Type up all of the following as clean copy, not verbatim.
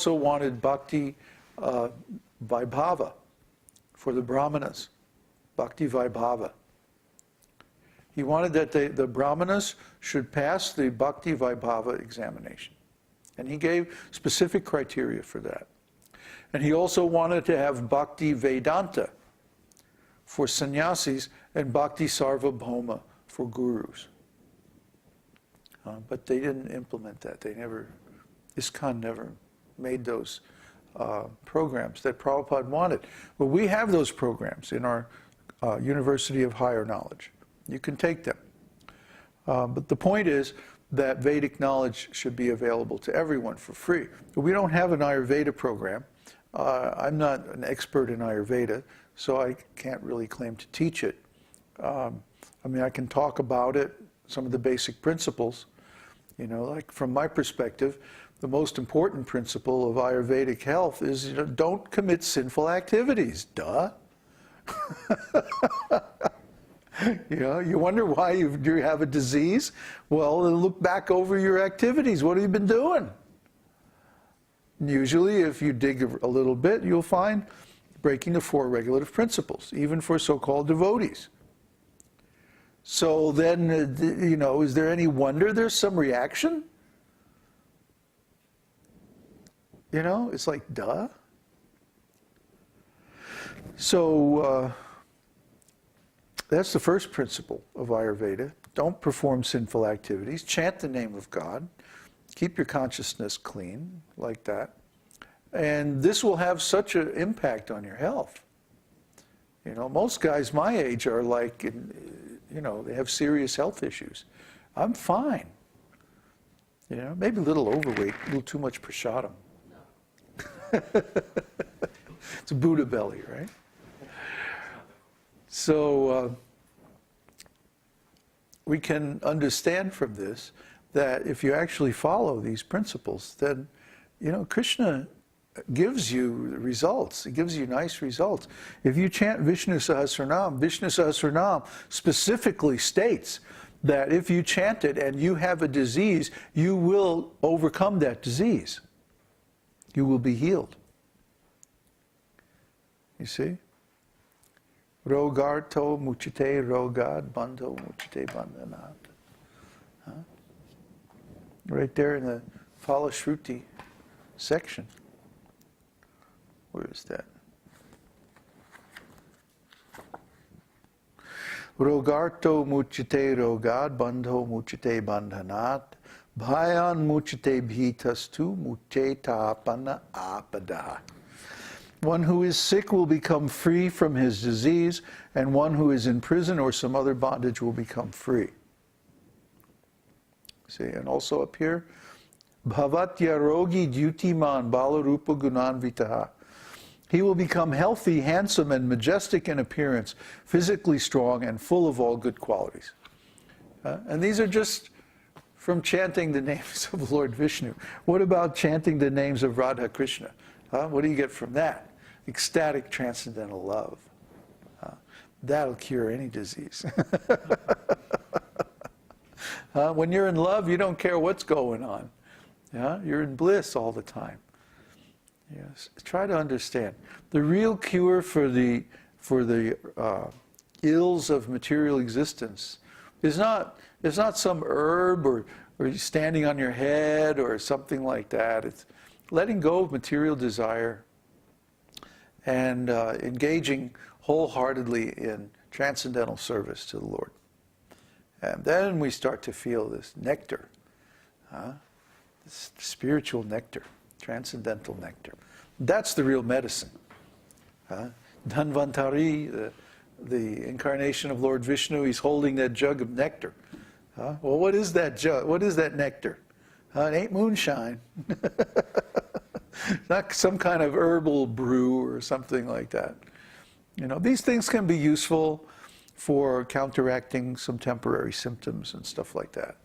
also wanted bhakti vaibhava for the brahmanas, bhakti vaibhava. He wanted that the brahmanas should pass the bhakti vaibhava examination. And he gave specific criteria for that. And he also wanted to have bhakti vedanta for sannyasis and bhakti sarvabhauma for gurus. But they didn't implement that. ISKCON never made those programs that Prabhupada wanted. But we have those programs in our University of Higher Knowledge. You can take them. But the point is that Vedic knowledge should be available to everyone for free. But we don't have an Ayurveda program. I'm not an expert in Ayurveda, so I can't really claim to teach it. I mean, I can talk about it, some of the basic principles. You know, like from my perspective, the most important principle of Ayurvedic health is, you know, don't commit sinful activities. Duh. You know, you wonder why you have a disease? Well, look back over your activities. What have you been doing? Usually, if you dig a little bit, you'll find breaking the 4 regulative principles, even for so-called devotees. So then, you know, is there any wonder there's some reaction? You know, it's like, duh. So, that's the first principle of Ayurveda. Don't perform sinful activities. Chant the name of God. Keep your consciousness clean, like that. And this will have such an impact on your health. You know, most guys my age are like, you know, they have serious health issues. I'm fine. You know, maybe a little overweight, a little too much prasadam. It's a Buddha belly, right? So we can understand from this that if you actually follow these principles, then, you know, Krishna gives you results. It gives you nice results. If you chant Viṣṇusahasranāma, Viṣṇusahasranāma specifically states that if you chant it and you have a disease, you will overcome that disease. You will be healed. You see? Rogarto muchite rogad, bandho muchite bandhanat. Right there in the Phalashruti section. Where is that? Rogarto muchite rogad, bandho muchite bandhanat, bhayan muchite bhitastu muchetapana apada. One who is sick will become free from his disease, and one who is in prison or some other bondage will become free. See, and also up here, bhavatya rogi dyutiman balarupa gunanvitaha. He will become healthy, handsome, and majestic in appearance, physically strong, and full of all good qualities. And these are just from chanting the names of Lord Vishnu. What about chanting the names of Radha Krishna? What do you get from that? Ecstatic transcendental love. That'll cure any disease. When you're in love, you don't care what's going on. You're in bliss all the time. Yes. Try to understand. The real cure for the ills of material existence is not some herb or standing on your head or something like that. It's letting go of material desire and engaging wholeheartedly in transcendental service to the Lord. And then we start to feel this nectar, this spiritual nectar, transcendental nectar. That's the real medicine. Dhanvantari, the incarnation of Lord Vishnu, he's holding that jug of nectar. Well, what is that jug? What is that nectar? It ain't moonshine. Not some kind of herbal brew or something like that. You know, these things can be useful for counteracting some temporary symptoms and stuff like that.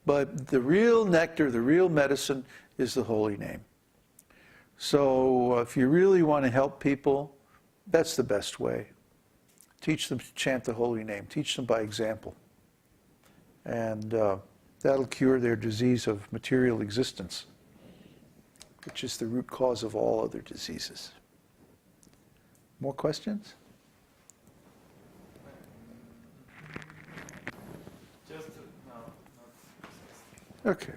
But the real nectar, the real medicine, is the holy name. So if you really want to help people, that's the best way. Teach them to chant the holy name. Teach them by example. And that'll cure their disease of material existence. which is the root cause of all other diseases. More questions? Just Okay.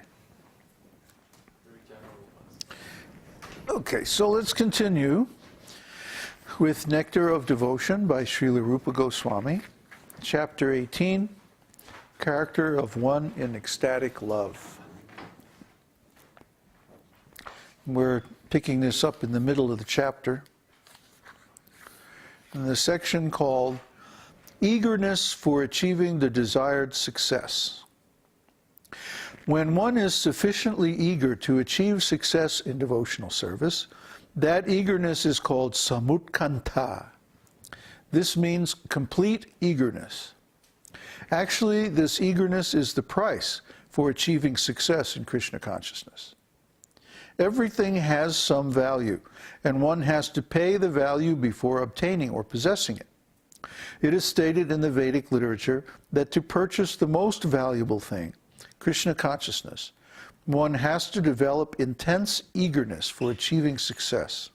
Okay, so let's continue with Nectar of Devotion by Srila Rupa Goswami, Chapter 18, Character of One in Ecstatic Love. We're picking this up in the middle of the chapter, in the section called Eagerness for Achieving the Desired Success. When one is sufficiently eager to achieve success in devotional service, that eagerness is called samutkanta. This means complete eagerness. Actually, this eagerness is the price for achieving success in Krishna consciousness. Everything has some value, and one has to pay the value before obtaining or possessing it. It is stated in the Vedic literature that to purchase the most valuable thing, Krishna consciousness, one has to develop intense eagerness for achieving success.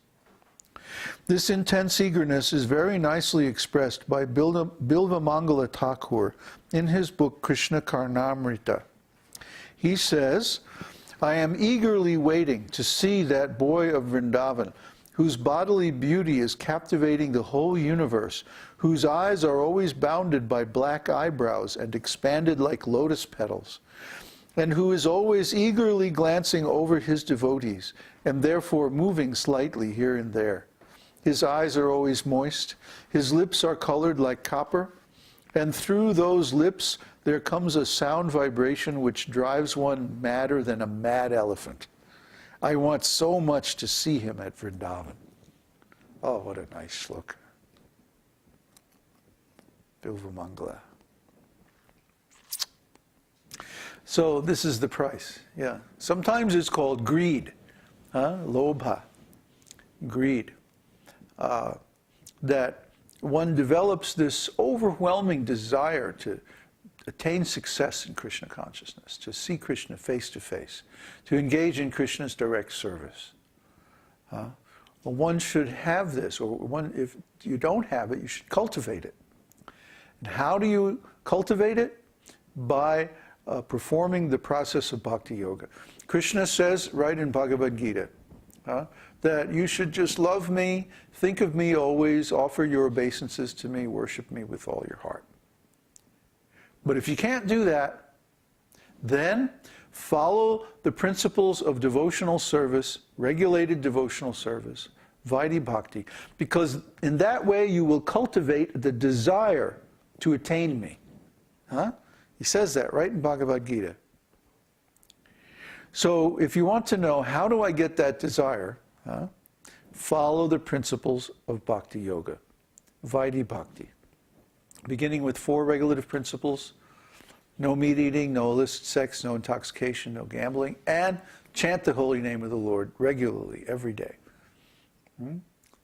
This intense eagerness is very nicely expressed by Bilvamangala Thakur in his book Caitanya-caritāmṛta. He says, I am eagerly waiting to see that boy of Vrindavan, whose bodily beauty is captivating the whole universe, whose eyes are always bounded by black eyebrows and expanded like lotus petals, and who is always eagerly glancing over his devotees, and therefore moving slightly here and there. His eyes are always moist, his lips are colored like copper, and through those lips there comes a sound vibration which drives one madder than a mad elephant. I want so much to see him at Vrindavan. Oh, what a nice shloka. Bilvamangala. So this is the price, yeah. Sometimes it's called greed, lobha, greed. That one develops this overwhelming desire to attain success in Krishna consciousness, to see Krishna face to face, to engage in Krishna's direct service. Well, one should have this, or if you don't have it, you should cultivate it. And how do you cultivate it? By performing the process of bhakti yoga. Krishna says right in Bhagavad-gītā that you should just love me, think of me always, offer your obeisances to me, worship me with all your heart. But if you can't do that, then follow the principles of devotional service, regulated devotional service, Vaidhi Bhakti, because in that way you will cultivate the desire to attain me. He says that right in Bhagavad-gītā. So if you want to know how do I get that desire, follow the principles of bhakti yoga, Vaidhi Bhakti. Beginning with 4 regulative principles: no meat eating, no illicit sex, no intoxication, no gambling, and chant the holy name of the Lord regularly, every day.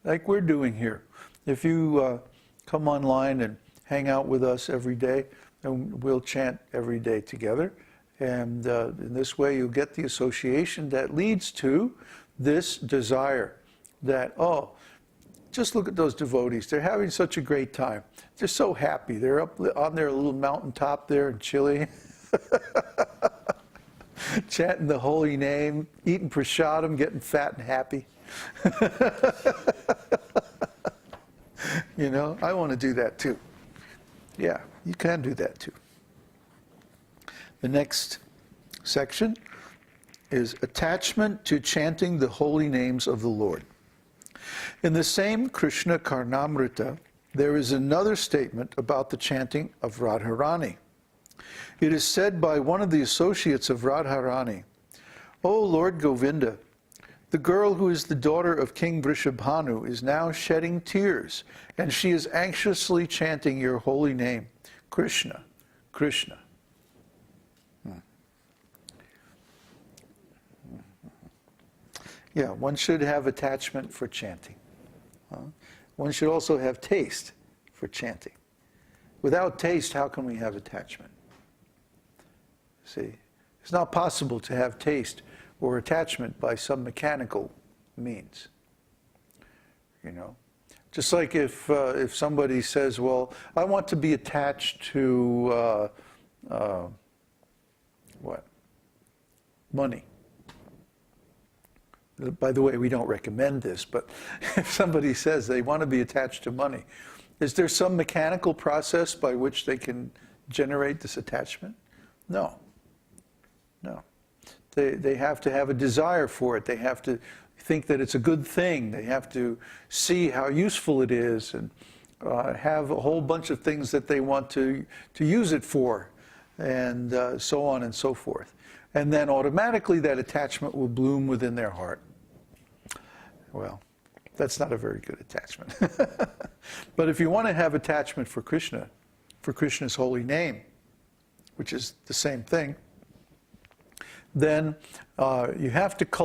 Like we're doing here. If you come online and hang out with us every day, then we'll chant every day together. And in this way you'll get the association that leads to this desire that, oh, just look at those devotees. They're having such a great time. They're so happy. They're up on their little mountaintop there in Chile, chanting the holy name, eating prasadam, getting fat and happy. You know, I want to do that too. Yeah, you can do that too. The next section is attachment to chanting the holy names of the Lord. In the same Caitanya-caritāmṛta, there is another statement about the chanting of Radharani. It is said by one of the associates of Radharani, "O Lord Govinda, the girl who is the daughter of King Vrishabhanu is now shedding tears, and she is anxiously chanting your holy name, Krishna, Krishna." Yeah, one should have attachment for chanting. One should also have taste for chanting. Without taste, how can we have attachment? See, it's not possible to have taste or attachment by some mechanical means. Just like if somebody says, well, I want to be attached to what? Money. By the way, we don't recommend this, but if somebody says they want to be attached to money, is there some mechanical process by which they can generate this attachment? No. No. They have to have a desire for it. They have to think that it's a good thing. They have to see how useful it is and have a whole bunch of things that they want to use it for, and so on and so forth. And then automatically that attachment will bloom within their heart. Well, that's not a very good attachment. But if you want to have attachment for Krishna, for Krishna's holy name, which is the same thing, then you have to cultivate